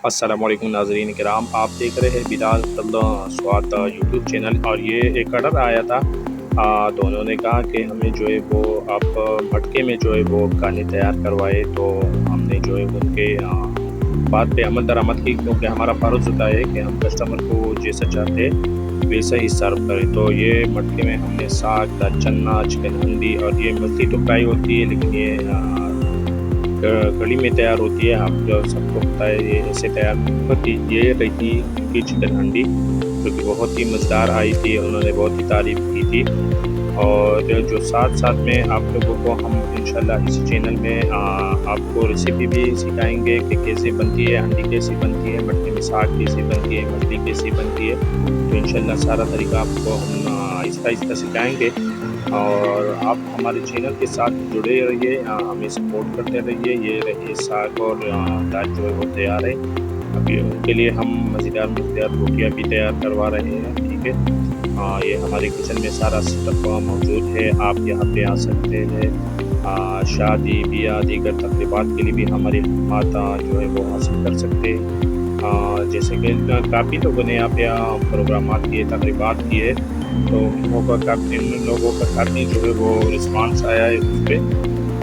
अस्सलाम वालेकुम नाज़रीन किराम, आप देख रहे हैं बिलाल स्वाद यूट्यूब चैनल। और ये एक ऑर्डर आया था। तो उन्होंने कहा कि हमें जो है वो आप मटके में जो है वो खाने तैयार करवाए। तो हमने जो है उनके बात पे अमल दरामद की, क्योंकि हमारा फ़र्ज़ होता है कि हम कस्टमर को जैसा चाहते हैं वैसा ही सर्व करें। तो ये मटके में हमने साग, दाल चन्ना, चिकन हंडी, और ये मछली तो फ्राई होती है, लेकिन ये कढ़ी में तैयार होती है। आप जो सबको पता है ये ऐसे तैयार होती। ये रही थी उनकी चिकन हंडी, जो कि बहुत ही मज़ेदार आई थी, उन्होंने बहुत ही तारीफ़ की थी। और जो साथ साथ में आप लोगों को हम इंशाल्लाह इस चैनल में आपको रेसिपी भी सिखाएंगे कि कैसे बनती है हंडी, कैसी बनती है मटके में, साग कैसे बनती है, मछली कैसी बनती है। तो इंशाल्लाह सारा तरीका आपको हम आहिस्ता-आहिस्ता सिखाएंगे। और आप हमारे चैनल के साथ जुड़े रहिए, हमें सपोर्ट करते रहिए। ये रहिए साग और दाल जो है वो तैयार है। अभी उनके लिए हम मज़ेदार रोटियाँ भी तैयार करवा रहे हैं, ठीक है। ये हमारे किचन में सारा सेटअप मौजूद है, आप यहाँ पे आ सकते हैं। शादी, ब्याह, दीगर तक़रीबात के लिए भी हमारी खिदमत जो है वो हासिल कर सकते हैं। जैसे कि काफ़ी लोगों ने यहाँ पे प्रोग्रामात किए, तक़रीबात किए, तो इन लोगों का काफ़ी जो है वो रिस्पॉन्स आया है उस पे।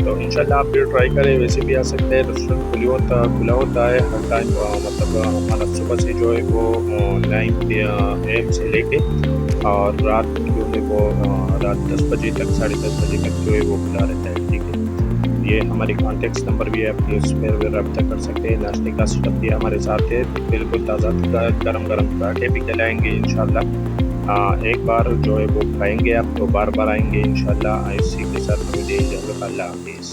तो इंशाल्लाह आप भी ट्राई करें, वैसे भी आ सकते हैं। रेस्टोरेंट खुला होता है हर टाइम, मतलब हमारा सुबह से जो है वो 9 AM से लेके और रात जो है वो रात 10 बजे तक, साढ़े 10 बजे तक जो है वो खुला रहता है, ठीक है। ये हमारे कॉन्टेक्ट नंबर भी है, आप उसमें रब्ता कर सकते हैं। नाश्ते का सेटअप भी हमारे साथ है, बिल्कुल ताज़ा गरम गरम पराठे भी खिलाएँगे इंशाल्लाह। एक बार जो है वो खाएँगे आप तो बार-बार आएँगे इंशाल्लाह। इसी के साथ मुझे इजाज़त, अल्लाह हाफ़िज़।